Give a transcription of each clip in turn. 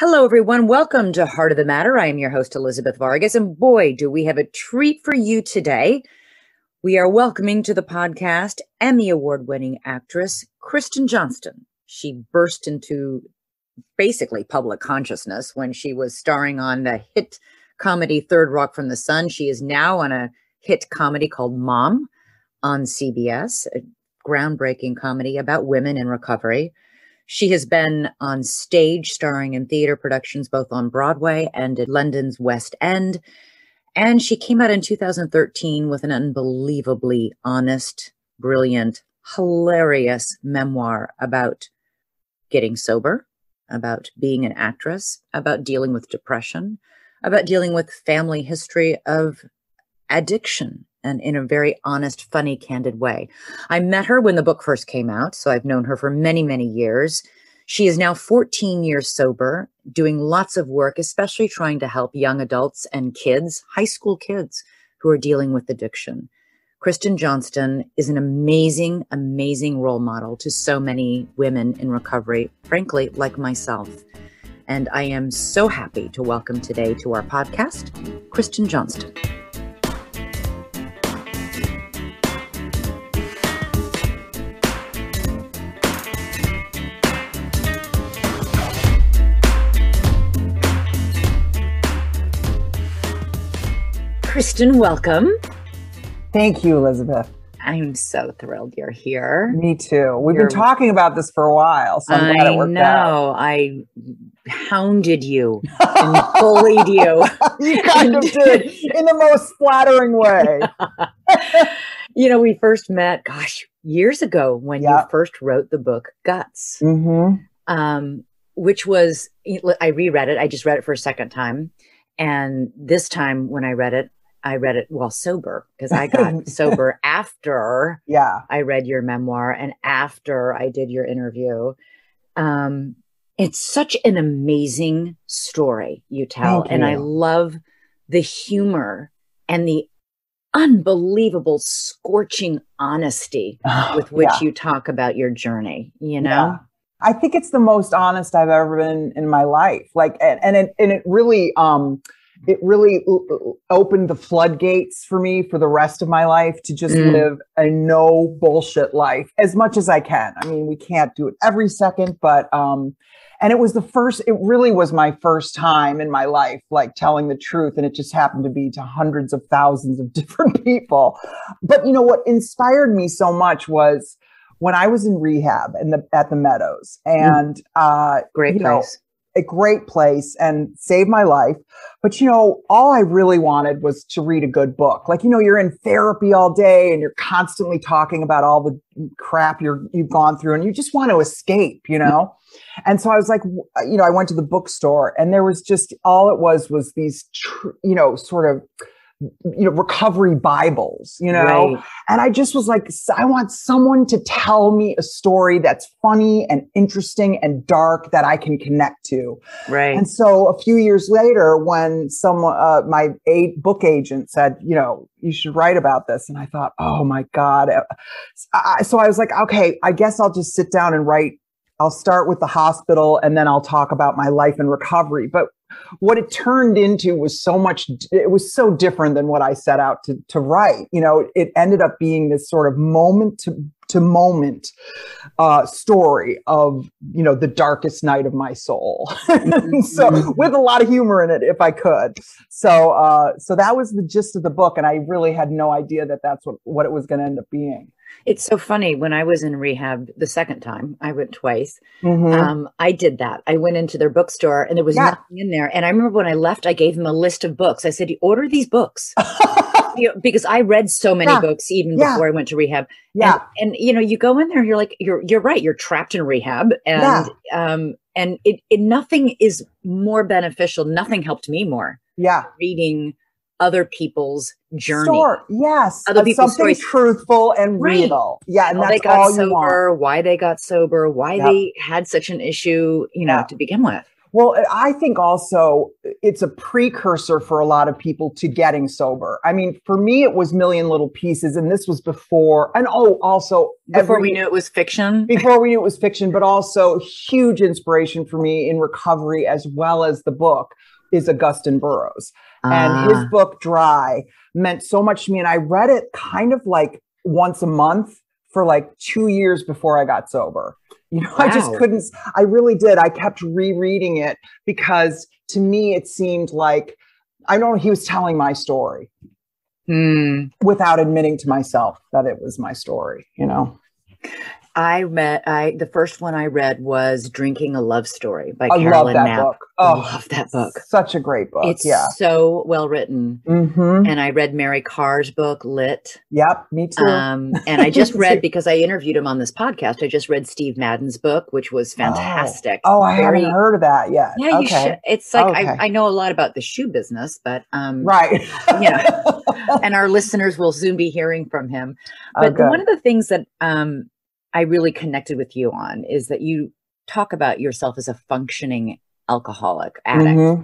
Hello, everyone. Welcome to Heart of the Matter. I am your host, Elizabeth Vargas, and boy, do we have a treat for you today. We are welcoming to the podcast Emmy Award-winning actress, Kristen Johnston. She burst into basically public consciousness when she was starring on the hit comedy Third Rock from the Sun. She is now on a hit comedy called Mom on CBS, a groundbreaking comedy about women in recovery. She has been on stage starring in theater productions both on Broadway and at London's West End. And she came out in 2013 with an unbelievably honest, brilliant, hilarious memoir about getting sober, about being an actress, about dealing with depression, about dealing with family history of addiction, and in a very honest, funny, candid way. I met her when the book first came out, so I've known her for many, many years. She is now 14 years sober, doing lots of work, especially trying to help young adults and kids, high school kids, who are dealing with addiction. Kristen Johnston is an amazing, amazing role model to so many women in recovery, frankly, like myself. And I am so happy to welcome today to our podcast, Kristen Johnston. Kristen, welcome. Thank you, Elizabeth. I'm so thrilled you're here. Me too. We've been talking about this for a while, so I'm glad it worked out. I hounded you and bullied you. You kind of did, in the most flattering way. We first met, years ago when you first wrote the book Guts, which was, I reread it. I just read it for a second time. And this time when I read it while sober, because I got sober after I read your memoir and after I did your interview. It's such an amazing story you tell. And I love the humor and the unbelievable scorching honesty with which you talk about your journey, you know? Yeah. I think it's the most honest I've ever been in my life. It really opened the floodgates for me for the rest of my life to just live a no bullshit life as much as I can. I mean, we can't do it every second, but, and it really was my first time in my life, like telling the truth. And it just happened to be to hundreds of thousands of different people. But what inspired me so much was when I was in rehab at the Meadows, and great place. A great place, and saved my life. But all I really wanted was to read a good book. You're in therapy all day and you're constantly talking about all the crap you've gone through, and you just want to escape, And so I was like, I went to the bookstore, and there was just all it was these, sort of recovery Bibles, Right. And I just was like, I want someone to tell me a story that's funny and interesting and dark that I can connect to. Right. And so a few years later, when someone, my book agent said, you should write about this. And I thought, oh my God. So I was like, okay, I guess I'll just sit down and write. I'll start with the hospital, and then I'll talk about my life in recovery. But what it turned into was it was so different than what I set out to write. It ended up being this sort of moment to moment story of, the darkest night of my soul. So with a lot of humor in it, if I could. So that was the gist of the book. And I really had no idea that that's what it was going to end up being. It's so funny. When I was in rehab the second time, I went twice. I did that. I went into their bookstore and there was nothing in there. And I remember when I left, I gave them a list of books. I said, order these books. Because I read so many books even before I went to rehab. Yeah. And you go in there, you're like, you're right. You're trapped in rehab. And nothing is more beneficial. Nothing helped me more. Yeah. Reading other people's journey. Other people's stories. Truthful and real. Yeah. And that's all you want. Why they got sober, why they had such an issue, to begin with. Well, I think also it's a precursor for a lot of people to getting sober. I mean, for me, it was Million Little Pieces, and this was before, and also before we knew it was fiction. Before we knew it was fiction, but also huge inspiration for me in recovery, as well as the book, is Augustin Burroughs. And his book, Dry, meant so much to me. And I read it kind of like once a month for like 2 years before I got sober. You know, Wow. I just couldn't, I really did. I kept rereading it because to me, it seemed like, I know he was telling my story without admitting to myself that it was my story, you know? The first one I read was Drinking a Love Story by I Carolyn love that Knapp. book. I love that book. Such a great book. It's so well written. Mm-hmm. And I read Mary Carr's book, Lit. Yep, me too. And I just read, because I interviewed him on this podcast, I just read Steve Madden's book, which was fantastic. I haven't heard of that yet. Yeah, you should. It's like, I know a lot about the shoe business, but right. And our listeners will soon be hearing from him. But one of the things that I really connected with you on is that you talk about yourself as a functioning alcoholic addict.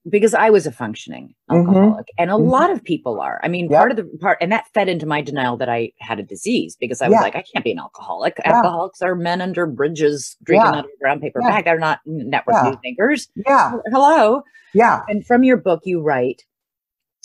Because I was a functioning alcoholic, and a lot of people are. I mean, and that fed into my denial that I had a disease, because I was like, I can't be an alcoholic. Alcoholics are men under bridges drinking out of a brown paper bag. They're not network news thinkers. Hello. And from your book, you write,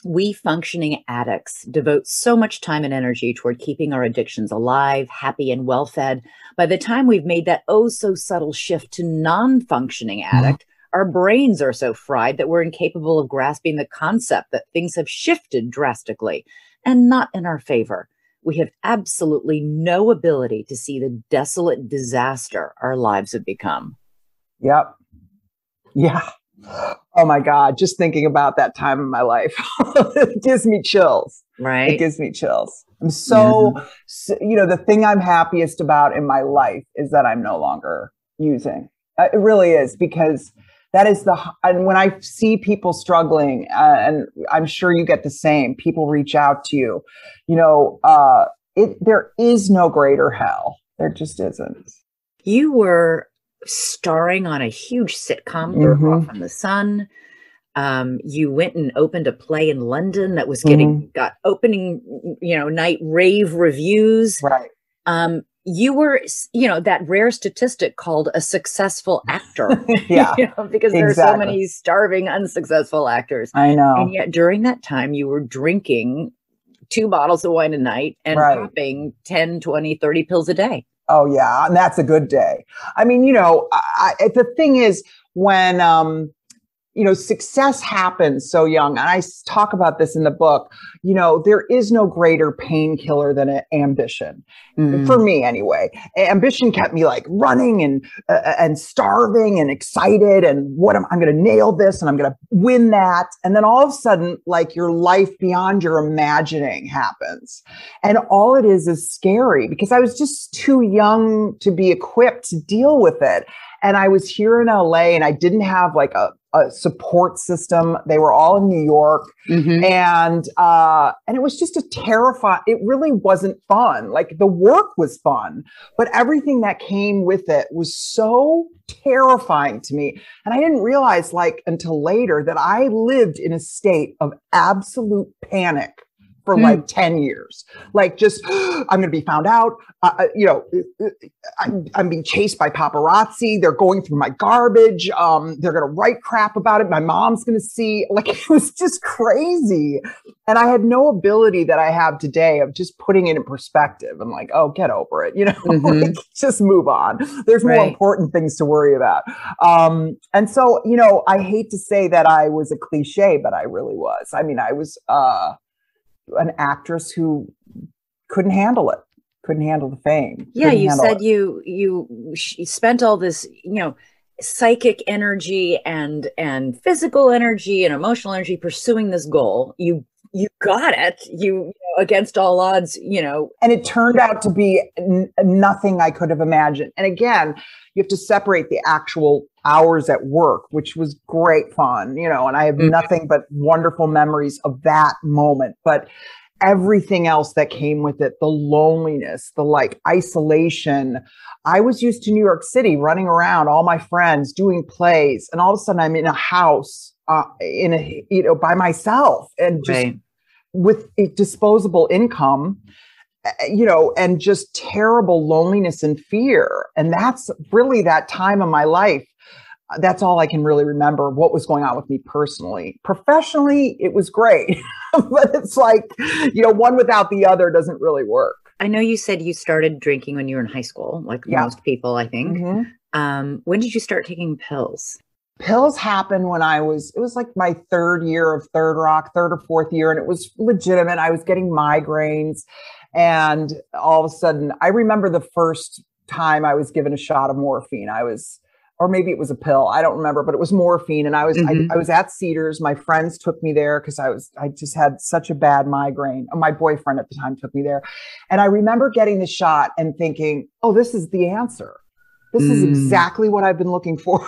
we functioning addicts devote so much time and energy toward keeping our addictions alive, happy, and well-fed. By the time we've made that so subtle shift to non-functioning addict, our brains are so fried that we're incapable of grasping the concept that things have shifted drastically and not in our favor. We have absolutely no ability to see the desolate disaster our lives have become. Yep. Yeah. Oh my God. Just thinking about that time in my life, it gives me chills. Right. It gives me chills. I'm the thing I'm happiest about in my life is that I'm no longer using. It really is, because that is and when I see people struggling, and I'm sure you get the same, people reach out to you, there is no greater hell. There just isn't. You were starring on a huge sitcom, Vargas from the Sun. You went and opened a play in London that was got opening, night rave reviews. Right. You were, that rare statistic called a successful actor. Because there are so many starving, unsuccessful actors. I know. And yet during that time, you were drinking 2 bottles of wine a night and popping 10, 20, 30 pills a day. Oh, yeah. And that's a good day. I mean, the thing is, when, success happens so young, and I talk about this in the book, there is no greater painkiller than ambition. For me, anyway. Ambition kept me like running and starving and excited, and I'm going to nail this and I'm going to win that. And then all of a sudden, like, your life beyond your imagining happens. And all it is scary, because I was just too young to be equipped to deal with it. And I was here in LA, and I didn't have like a support system. They were all in New York. And it was just it really wasn't fun. Like, the work was fun, but everything that came with it was so terrifying to me. And I didn't realize, like, until later, that I lived in a state of absolute panic for like 10 years. Like, just, I'm going to be found out. I'm being chased by paparazzi. They're going through my garbage. They're going to write crap about it. My mom's going to see. Like, it was just crazy. And I had no ability that I have today of just putting it in perspective and like, oh, get over it. Like, just move on. There's more important things to worry about. And so, I hate to say that I was a cliche, but I really was. I mean, I was, an actress who couldn't handle the fame. Yeah, you said you spent all this, psychic energy and physical energy and emotional energy pursuing this goal. You got it. Against all odds, And it turned out to be nothing I could have imagined. And again, you have to separate the actual hours at work, which was great fun, and I have nothing but wonderful memories of that moment. But everything else that came with it, the loneliness, the like isolation. I was used to New York City, running around, all my friends doing plays, and all of a sudden I'm in a house by myself, and just with a disposable income, and just terrible loneliness and fear. And that's really that time of my life. That's all I can really remember what was going on with me personally. Professionally, it was great, but it's like, one without the other doesn't really work. I know you said you started drinking when you were in high school, like most people, I think. Mm-hmm. When did you start taking pills? Pills happened when it was like my third year of Third Rock, third or fourth year, and it was legitimate. I was getting migraines, and all of a sudden, I remember the first time I was given a shot of morphine. Or maybe it was a pill. I don't remember, but it was morphine. And I was at Cedars. My friends took me there because I just had such a bad migraine. My boyfriend at the time took me there. And I remember getting the shot and thinking, oh, this is the answer. This is exactly what I've been looking for.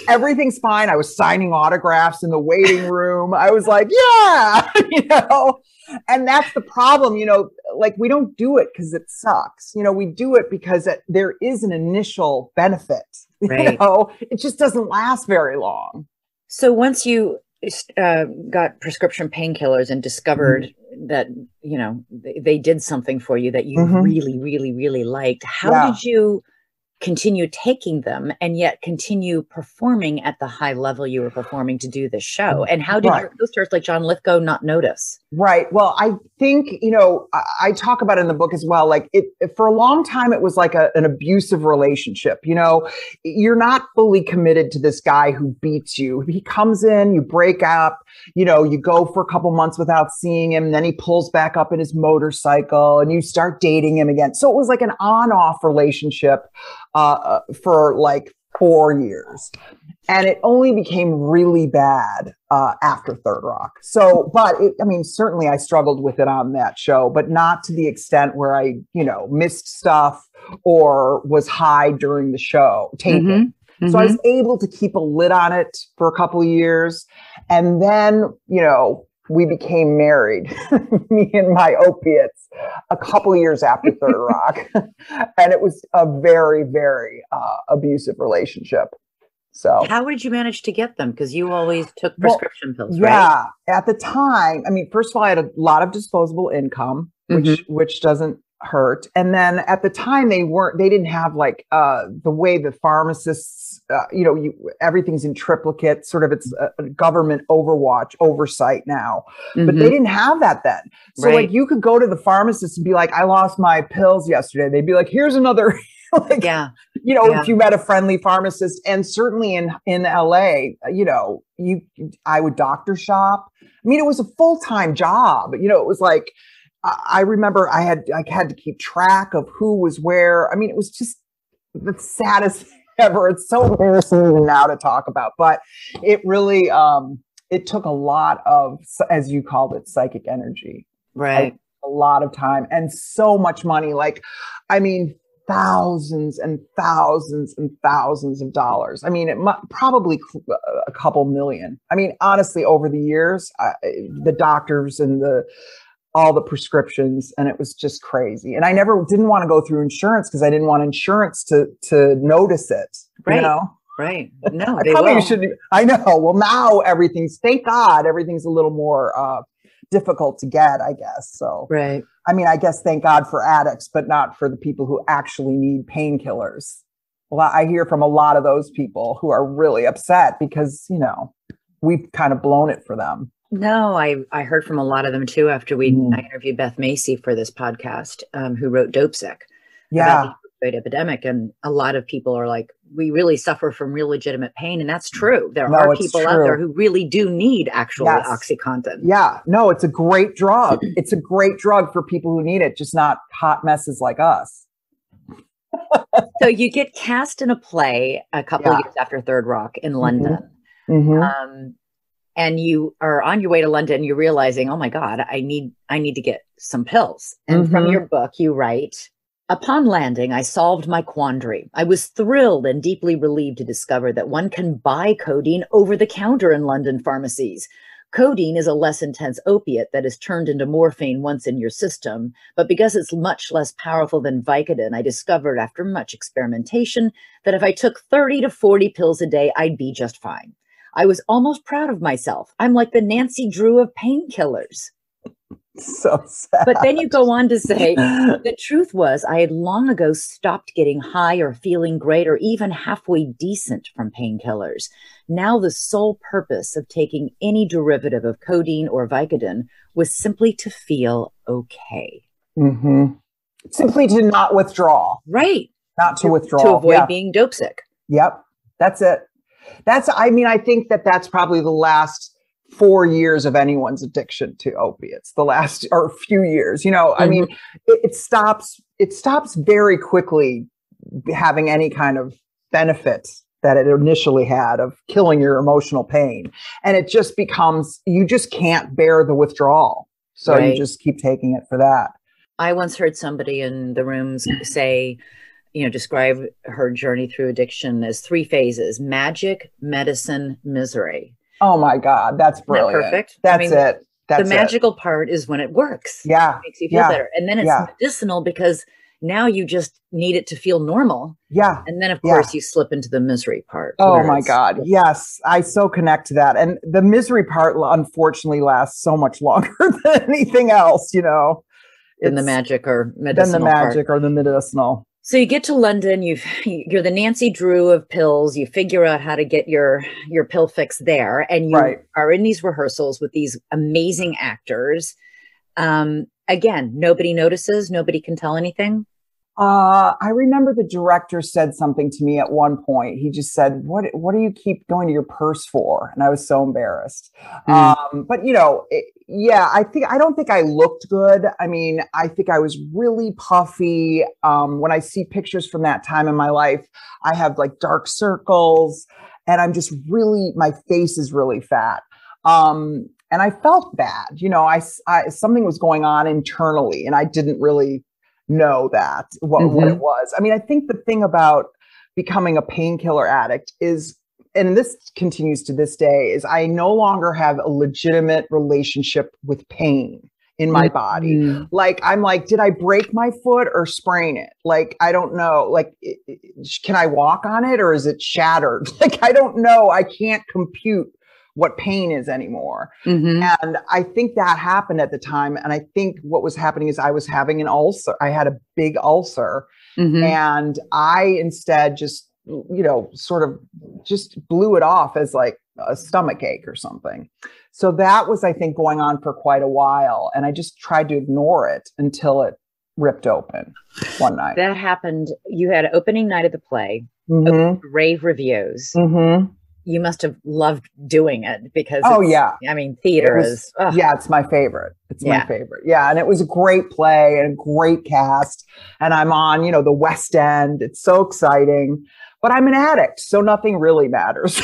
Everything's fine. I was signing autographs in the waiting room. I was like, yeah, and that's the problem, we don't do it because it sucks. We do it because there is an initial benefit, right. It just doesn't last very long. So once you got prescription painkillers and discovered that, they did something for you that you really, really, really liked, how did you continue taking them and yet continue performing at the high level you were performing to do this show? And how did your co-stars like John Lithgow not notice? Right. Well, I think, I talk about it in the book as well. Like for a long time, it was like an abusive relationship. You're not fully committed to this guy who beats you. He comes in, you break up, you go for a couple months without seeing him. And then he pulls back up in his motorcycle and you start dating him again. So it was like an on-off relationship for like 4 years. And it only became really bad after Third Rock. So, but certainly I struggled with it on that show, but not to the extent where I, missed stuff or was high during the show taping. So I was able to keep a lid on it for a couple of years. And then, we became married, me and my opiates, a couple of years after Third Rock. And it was a very, very abusive relationship. So how did you manage to get them? Because you always took prescription pills, right? Yeah. At the time, first of all, I had a lot of disposable income, which doesn't hurt. And then at the time they didn't have like the way the pharmacists, everything's in triplicate, sort of it's a government oversight now, but they didn't have that then. So like you could go to the pharmacist and be like, I lost my pills yesterday. They'd be like, here's another, if you met a friendly pharmacist. And certainly in LA, I would doctor shop. It was a full-time job. It was like, I remember I had to keep track of who was where. It was just the saddest thing ever. It's so embarrassing even now to talk about, but it really, it took a lot of, as you called it, psychic energy, right? A lot of time and so much money. Thousands and thousands and thousands of dollars. Probably a couple million. Honestly, over the years, the doctors and all the prescriptions, and it was just crazy. And I didn't want to go through insurance because I didn't want insurance to notice it. Right. Right. No, I probably should. I know. Well, now thank God, everything's a little more difficult to get, I guess. So, right. I guess thank God for addicts, but not for the people who actually need painkillers. Well, I hear from a lot of those people who are really upset because, we've kind of blown it for them. No, I heard from a lot of them too after I interviewed Beth Macy for this podcast, who wrote Dope Sick about the opioid epidemic. And a lot of people are like, we really suffer from real legitimate pain. And that's true. There are people out there who really do need actual Oxycontin. Yeah, no, it's a great drug. It's a great drug for people who need it, just not hot messes like us. So you get cast in a play a couple of years after Third Rock in London. And you are on your way to London, you're realizing, oh my God, I need to get some pills. And from your book, you write, upon landing, I solved my quandary. I was thrilled and deeply relieved to discover that one can buy codeine over the counter in London pharmacies. Codeine is a less intense opiate that is turned into morphine once in your system, but because it's much less powerful than Vicodin, I discovered after much experimentation that if I took 30 to 40 pills a day, I'd be just fine. I was almost proud of myself. I'm like the Nancy Drew of painkillers. So sad. But then you go on to say, the truth was I had long ago stopped getting high or feeling great or even halfway decent from painkillers. Now the sole purpose of taking any derivative of codeine or Vicodin was simply to feel okay. Mm-hmm. Simply to not withdraw. Right. Not to withdraw. To avoid being dope sick. Yep. That's it. I think that's probably the last 4 years of anyone's addiction to opiates, the last or few years, I mean, it stops very quickly having any kind of benefit that it initially had of killing your emotional pain. And it just becomes, you just can't bear the withdrawal. So you just keep taking it for that. I once heard somebody in the rooms say, describe her journey through addiction as 3 phases: magic, medicine, misery. Oh my God, that's brilliant. Perfect. That's it. The magical part is when it works. Yeah. It makes you feel better. And then it's medicinal because now you just need it to feel normal. Yeah. And then, of course, you slip into the misery part. Oh my God. Yes. I so connect to that. And the misery part, unfortunately, lasts so much longer than anything else, Than the magic or medicinal or the medicinal. So you get to London, you're the Nancy Drew of pills, you figure out how to get your pill fix there, and you are in these rehearsals with these amazing actors. Again, nobody notices, nobody can tell anything. I remember the director said something to me at one point. He just said, what do you keep going to your purse for? And I was so embarrassed. But I don't think I looked good. I mean, I think I was really puffy. When I see pictures from that time in my life, I have like dark circles and I'm just my face is really fat. And I felt bad, something was going on internally and I didn't really know that what it was. I mean, I think the thing about becoming a painkiller addict is, and this continues to this day, is I no longer have a legitimate relationship with pain in my body. Like, I'm like, did I break my foot or sprain it? Like, I don't know. Like, can I walk on it or is it shattered? Like, I don't know. I can't compute what pain is anymore. And I think that happened at the time. And I think what was happening is I was having an ulcer. I had a big ulcer and I instead just, sort of just blew it off as like a stomach ache or something. So that was, I think, going on for quite a while. And I just tried to ignore it until it ripped open one night. That happened. You had an opening night of the play, rave reviews. You must have loved doing it because theater is. Yeah, it's my favorite. It's my favorite. Yeah. And it was a great play and a great cast. And I'm on, the West End. It's so exciting. But I'm an addict, so nothing really matters.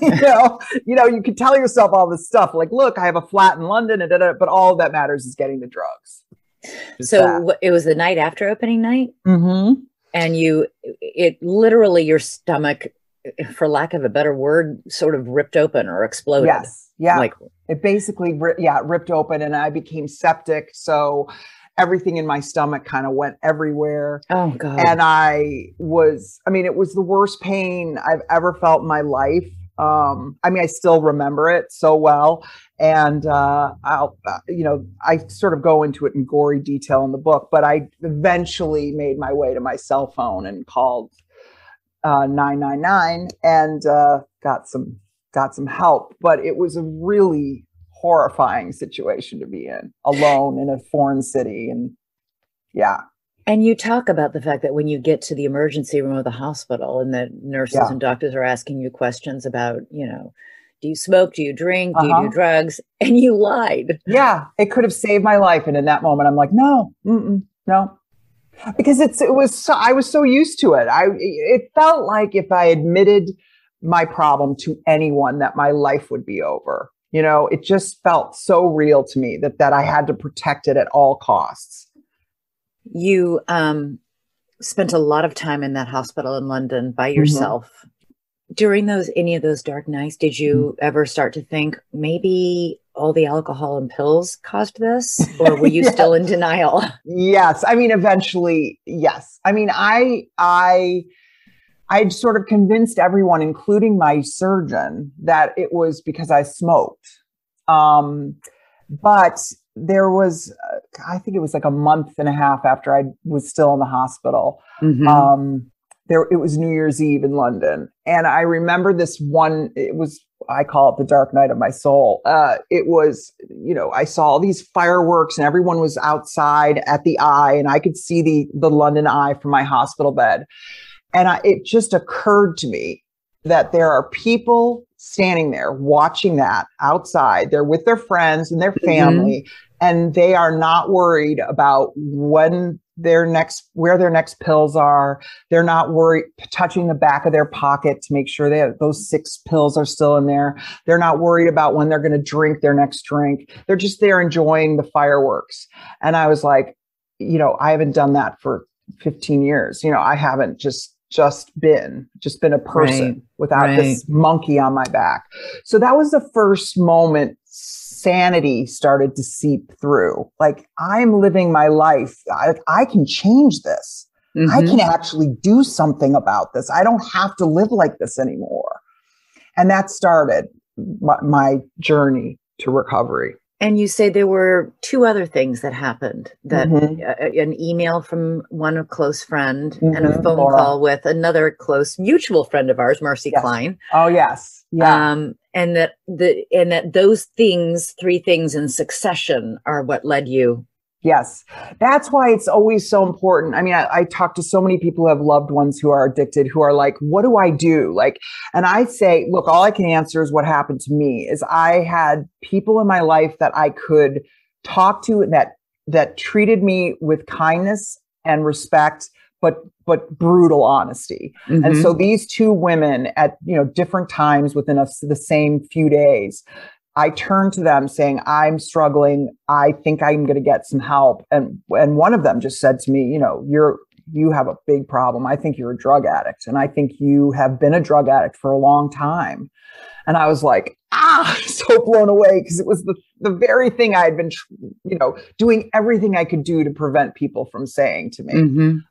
You can tell yourself all this stuff like, look, I have a flat in London, but all that matters is getting the drugs. It was the night after opening night? And it literally, your stomach, for lack of a better word, sort of ripped open or exploded. Yes. Yeah. Like it basically, ripped open and I became septic. So everything in my stomach kind of went everywhere. Oh God. And it was the worst pain I've ever felt in my life. I still remember it so well. And, I sort of go into it in gory detail in the book, but I eventually made my way to my cell phone and called 999 and got some help, but it was a really horrifying situation to be in, alone in a foreign city. And and you talk about the fact that when you get to the emergency room of the hospital and the nurses and doctors are asking you questions about, do you smoke, do you drink, do you do drugs, and you lied. It could have saved my life, and in that moment I'm like, no. Because I was so used to it. It felt like if I admitted my problem to anyone that my life would be over. It just felt so real to me that I had to protect it at all costs. You spent a lot of time in that hospital in London by yourself. During any of those dark nights, did you ever start to think maybe all the alcohol and pills caused this, or were you still in denial? Yes. I mean, eventually, yes. I mean, I'd sort of convinced everyone, including my surgeon, that it was because I smoked. But there was, I think it was like a month and a half after I was still in the hospital. It was New Year's Eve in London. And I remember this one, I call it the dark night of my soul. It was, I saw all these fireworks and everyone was outside at the Eye, and I could see the London Eye from my hospital bed. And it just occurred to me that there are people standing there watching that outside. They're with their friends and their family, and they are not worried about where their next pills are. They're not worried touching the back of their pocket to make sure those 6 pills are still in there. They're not worried about when they're going to drink their next drink. They're just there enjoying the fireworks. And I was like, I haven't done that for 15 years. I haven't just been a person without this monkey on my back. So that was the first moment sanity started to seep through. Like, I'm living my life. I can change this. I can actually do something about this. I don't have to live like this anymore. And that started my journey to recovery. And you say there were 2 other things that happened, that an email from a close friend and a phone call with another close mutual friend of ours, Marcy Klein. Oh, yes. Yeah. And that those things, 3 things in succession, are what led you. Yes. That's why it's always so important. I mean, I talk to so many people who have loved ones who are addicted, who are like, what do I do? And I say, look, all I can answer is what happened to me. Is I had people in my life that I could talk to that treated me with kindness and respect, but brutal honesty. And so these 2 women at, different times within the same few days, I turned to them saying, I'm struggling. I think I'm going to get some help. And one of them just said to me, you have a big problem. I think you're a drug addict. And I think you have been a drug addict for a long time. And I was like, so blown away, because it was the very thing I had been, doing everything I could do to prevent people from saying to me.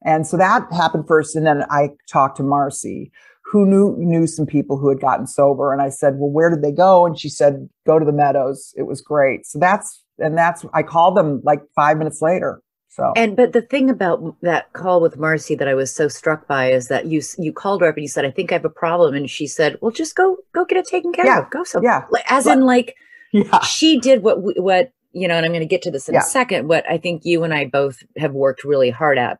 And so that happened first. And then I talked to Marcy, who knew some people who had gotten sober. And I said, well, where did they go? And she said, go to the Meadows. It was great. So I called them like 5 minutes later. But the thing about that call with Marcy that I was so struck by is that you called her up and you said, I think I have a problem. And she said, well, just go get it taken care of. Go somewhere. She did what, and I'm going to get to this in a second, what I think you and I both have worked really hard at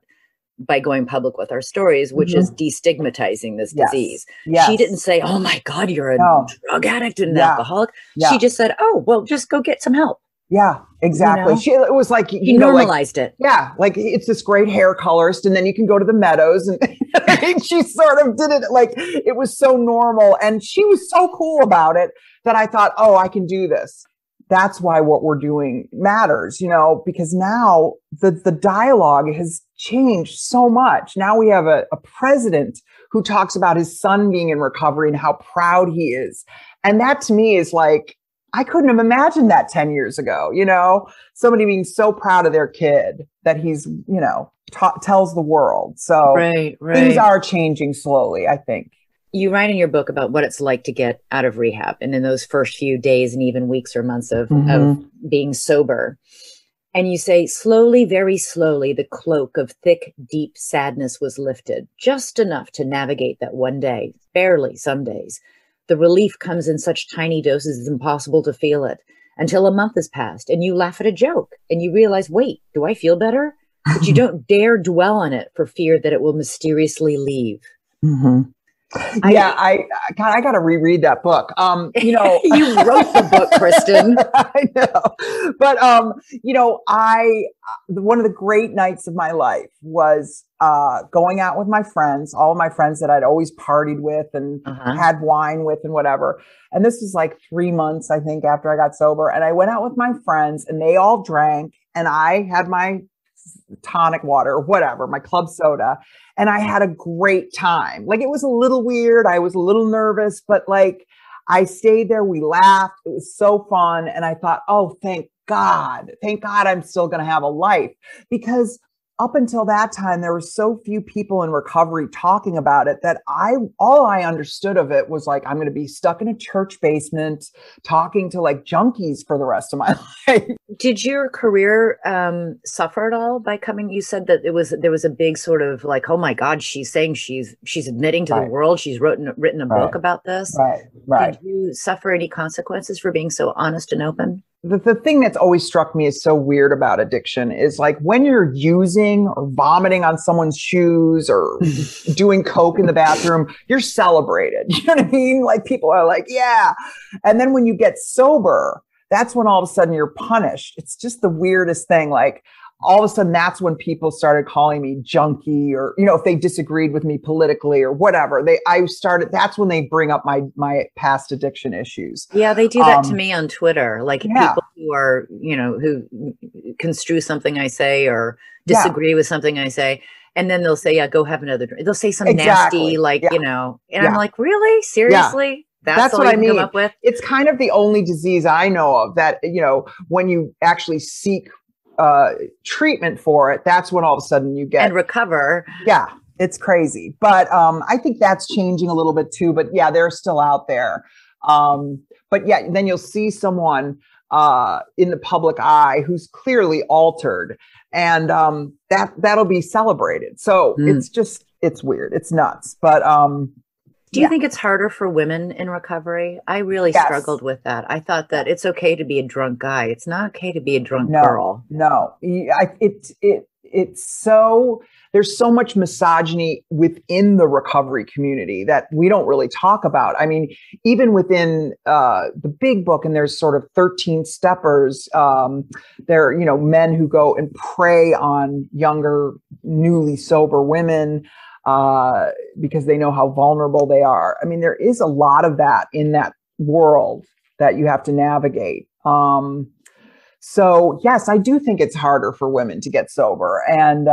by going public with our stories, which is destigmatizing this disease. Yes. She didn't say, oh my God, you're a drug addict and an alcoholic. She just said, oh, well, just go get some help. Yeah, exactly. It was like, you normalized it. Yeah. Like, it's this great hair colorist, and then you can go to the Meadows, and she sort of did it. Like, it was so normal. And she was so cool about it that I thought, oh, I can do this. That's why what we're doing matters, because now the dialogue has changed so much. Now we have a president who talks about his son being in recovery and how proud he is. And that to me is like, I couldn't have imagined that 10 years ago, somebody being so proud of their kid that he's, tells the world. So things are changing slowly, I think. You write in your book about what it's like to get out of rehab, and in those first few days and even weeks or months of being sober. And you say, slowly, very slowly, the cloak of thick, deep sadness was lifted, just enough to navigate that one day, barely some days. The relief comes in such tiny doses, it's impossible to feel it, until a month has passed and you laugh at a joke and you realize, wait, do I feel better? But you don't dare dwell on it for fear that it will mysteriously leave. I got to reread that book. You wrote the book, Kristen. I know. But, one of the great nights of my life was going out with my friends, all of my friends that I'd always partied with and had wine with and whatever. And this was like 3 months, I think, after I got sober. And I went out with my friends and they all drank, and I had my tonic water or whatever, my club soda. And I had a great time. Like, it was a little weird. I was a little nervous, but like, I stayed there. We laughed. It was so fun. And I thought, oh, thank God I'm still going to have a life, because up until that time, there were so few people in recovery talking about it that all I understood of it was like, I'm going to be stuck in a church basement talking to like junkies for the rest of my life. Did your career suffer at all by coming? You said that there was a big sort of like, oh my God, she's saying she's admitting to the world. She's written a book about this. Right. Did you suffer any consequences for being so honest and open? The thing that's always struck me as so weird about addiction is like when you're using or vomiting on someone's shoes or doing coke in the bathroom, you're celebrated. You know what I mean? Like people are like, yeah. And then when you get sober, that's when all of a sudden you're punished. It's just the weirdest thing. Like all of a sudden, that's when people started calling me junkie, or, you know, if they disagreed with me politically or whatever, that's when they bring up my past addiction issues. Yeah, they do that to me on Twitter. Like people who are, you know, who construe something I say or disagree with something I say. And then they'll say, yeah, go have another drink. They'll say some nasty, like, you know, and I'm like, really? Seriously? Yeah. That's what I mean. Come up with? It's kind of the only disease I know of that, you know, when you actually seek treatment for it, that's when all of a sudden you get and recover. Yeah, it's crazy. But I think that's changing a little bit too. But yeah, they're still out there. But yeah, then you'll see someone in the public eye who's clearly altered, and that'll be celebrated. So it's weird. It's nuts. But do you think it's harder for women in recovery? I really struggled with that. I thought that it's okay to be a drunk guy. It's not okay to be a drunk girl. No, it's so, there's so much misogyny within the recovery community that we don't really talk about. I mean, even within the big book, and there's sort of 13 steppers, there are, you know, men who go and prey on younger, newly sober women, because they know how vulnerable they are. I mean, there is a lot of that in that world that you have to navigate. So yes, I do think it's harder for women to get sober, and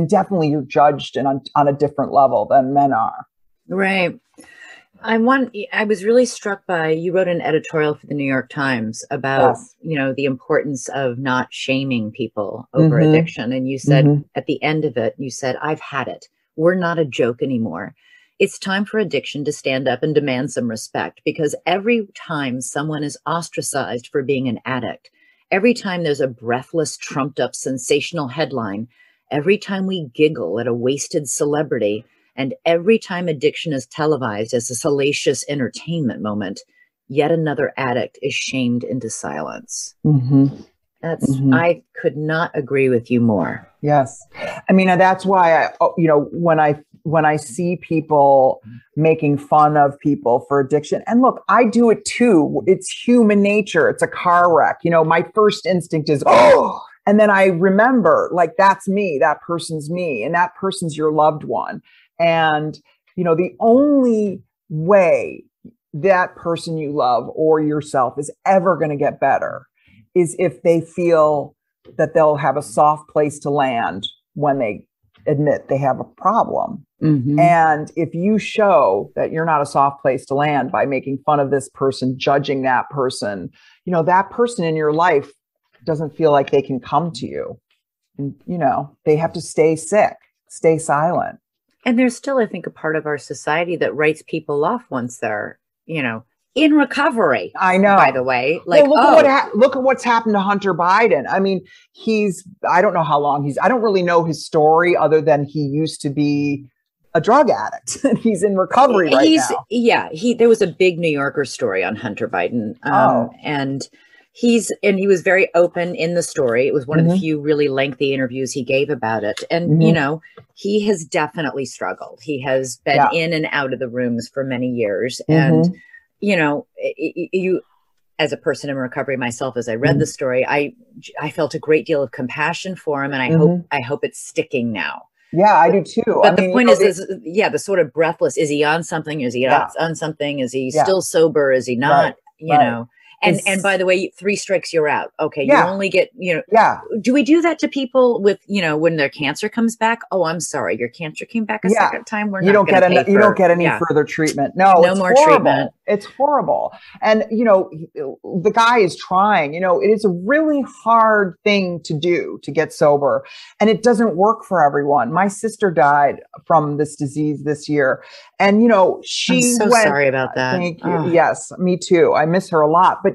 definitely you're judged on a different level than men are. Right. I was really struck by, you wrote an editorial for the New York Times about, you know, the importance of not shaming people over addiction. And you said at the end of it, you said, I've had it. We're not a joke anymore. It's time for addiction to stand up and demand some respect, because every time someone is ostracized for being an addict, every time there's a breathless, trumped up, sensational headline, every time we giggle at a wasted celebrity, and every time addiction is televised as a salacious entertainment moment, yet another addict is shamed into silence. I could not agree with you more. Yes. I mean, that's why when I see people making fun of people for addiction, and look, I do it too. It's human nature. It's a car wreck. You know, my first instinct is, oh, and then I remember, like, that's me, that person's me, and that person's your loved one. And, you know, the only way that person you love or yourself is ever going to get better is if they feel that they'll have a soft place to land when they admit they have a problem. And if you show that you're not a soft place to land by making fun of this person, judging that person, you know, that person in your life doesn't feel like they can come to you. And, you know, they have to stay sick, stay silent. And there's still, I think, a part of our society that writes people off once they're, you know, in recovery. I know. By the way, like, well, look at what's happened to Hunter Biden. I mean, I don't know how long I don't really know his story other than he used to be a drug addict and he's in recovery now. Yeah. There was a big New Yorker story on Hunter Biden. And he was very open in the story. It was one of the few really lengthy interviews he gave about it. And, you know, he has definitely struggled. He has been in and out of the rooms for many years. And, you know, you, as a person in recovery myself, as I read the story, I felt a great deal of compassion for him. And I hope it's sticking now. Yeah, I do too. But the point is, the sort of breathless, is he on something? Is he not on something? Is he still sober? Is he not? You know? And by the way, 3 strikes, you're out. Okay. You only get, you know, do we do that to people with, you know, when their cancer comes back? Oh, I'm sorry. Your cancer came back a second time. You don't get any further treatment. No more treatment. It's horrible. And, the guy is trying, it is a really hard thing to do to get sober, and it doesn't work for everyone. My sister died from this disease this year. And, she I'm so went, sorry about that. Thank you. Oh. Yes, me too. I miss her a lot. But,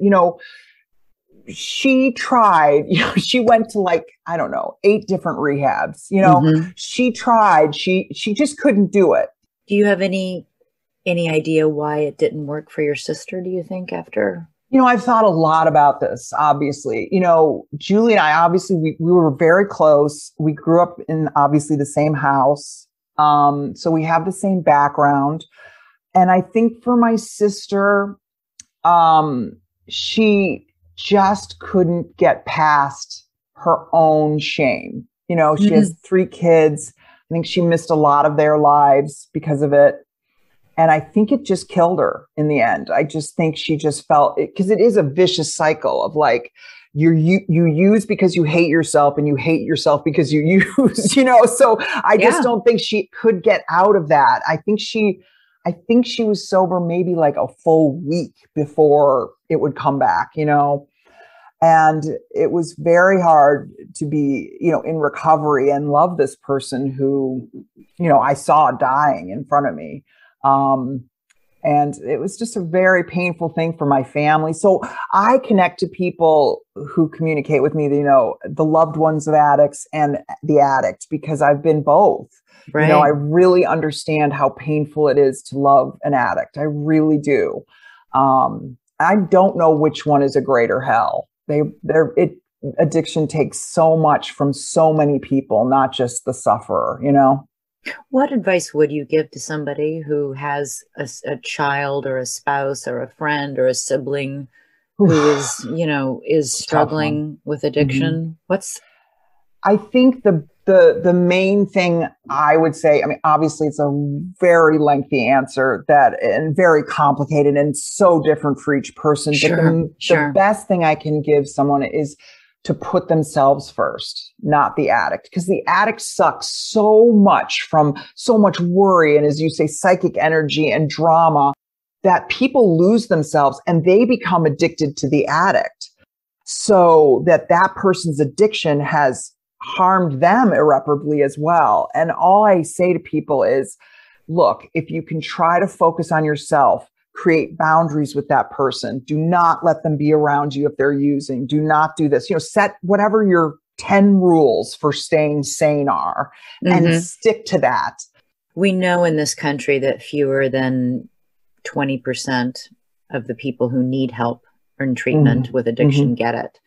she tried, she went to 8 different rehabs, she tried, she just couldn't do it. Do you have any idea why it didn't work for your sister, do you think, after? I've thought a lot about this, obviously. Julie and I, obviously, we were very close. We grew up in, obviously, the same house. So we have the same background. And I think for my sister, she just couldn't get past her own shame. She has 3 kids. I think she missed a lot of their lives because of it. And I think it just killed her in the end. I just think she just felt it, because it is a vicious cycle of you use because you hate yourself, and you hate yourself because you use, so I just don't think she could get out of that. I think she was sober maybe a full week before it would come back, and it was very hard to be, in recovery and love this person who, I saw dying in front of me. And it was just a very painful thing for my family. So I connect to people who communicate with me, the loved ones of addicts and the addict, because I've been both. Right. I really understand how painful it is to love an addict. I really do. I don't know which one is a greater hell. Addiction takes so much from so many people, not just the sufferer, What advice would you give to somebody who has a child or a spouse or a friend or a sibling who is struggling with addiction? Mm-hmm. I think the main thing I would say, obviously it's a very lengthy answer and very complicated and so different for each person. Sure, but the best thing I can give someone is to put themselves first, not the addict, because the addict sucks so much from so much worry and, as you say, psychic energy and drama, that people lose themselves and they become addicted to the addict, so that person's addiction has harmed them irreparably as well. And all I say to people is, look, if you can try to focus on yourself, create boundaries with that person. Do not let them be around you if they're using. Do not do this. Set whatever your 10 rules for staying sane are, and stick to that. We know in this country that fewer than 20% of the people who need help or in treatment with addiction get it.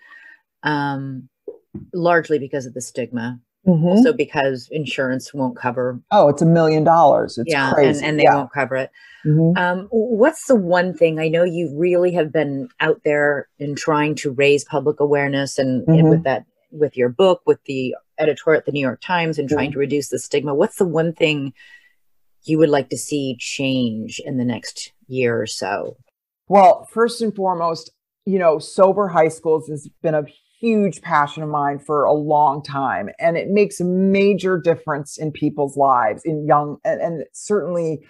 Largely because of the stigma. Also because insurance won't cover. Oh, it's $1 million. It's crazy. And they won't cover it. What's the one thing, I know you really have been out there in trying to raise public awareness and with your book, with the editorial at the New York Times, and trying to reduce the stigma. What's the one thing you would like to see change in the next year or so? Well, first and foremost, sober high schools has been a huge passion of mine for a long time. And it makes a major difference in people's lives, in young and certainly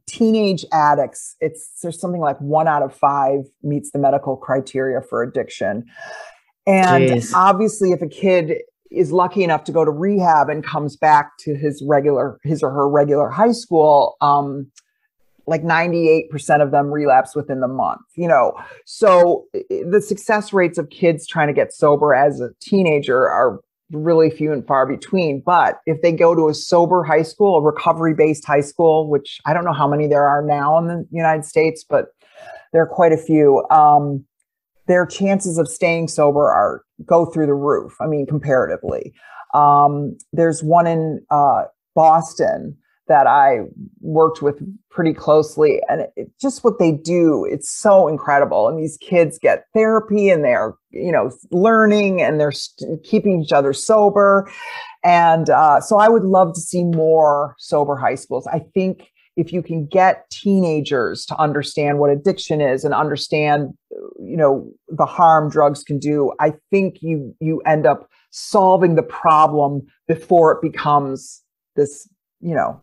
teenage addicts. There's something like 1 out of 5 meets the medical criteria for addiction. And obviously, if a kid is lucky enough to go to rehab and comes back to his or her regular high school, 98% of them relapse within the month, So the success rates of kids trying to get sober as a teenager are really few and far between. But if they go to a sober high school, a recovery-based high school, which I don't know how many there are now in the United States, but there are quite a few, their chances of staying sober go through the roof. Comparatively. There's one in Boston that I worked with pretty closely, and just what they do, it's so incredible. And these kids get therapy, and they're, learning, and they're keeping each other sober. And so I would love to see more sober high schools. I think if you can get teenagers to understand what addiction is and understand, the harm drugs can do, I think you end up solving the problem before it becomes this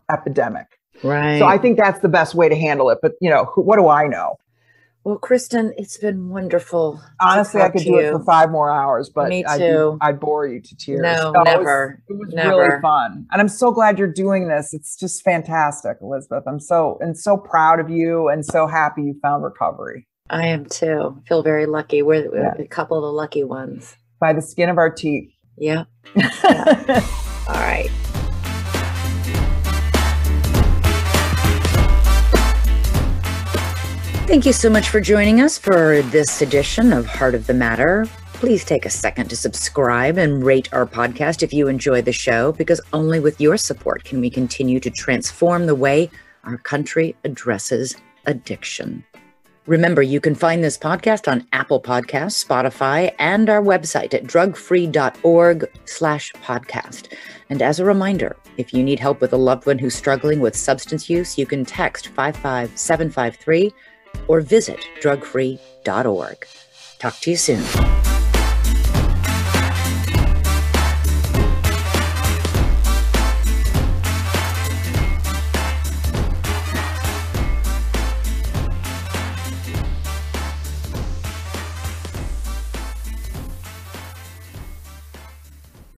epidemic. Right. So I think that's the best way to handle it. But, what do I know? Well, Kristen, it's been wonderful. Honestly, I could do it for 5 more hours, but Me too. I'd bore you to tears. No, never. It was Never. really fun. And I'm so glad you're doing this. It's just fantastic, Elizabeth. I'm so proud of you and so happy you found recovery. I am too. I feel very lucky. We're a couple of the lucky ones. By the skin of our teeth. Yeah. Yeah. All right. Thank you so much for joining us for this edition of Heart of the Matter. Please take a second to subscribe and rate our podcast if you enjoy the show, because only with your support can we continue to transform the way our country addresses addiction. Remember, you can find this podcast on Apple Podcasts, Spotify, and our website at drugfree.org/podcast. And as a reminder, if you need help with a loved one who's struggling with substance use, you can text 55753 or visit drugfree.org. Talk to you soon.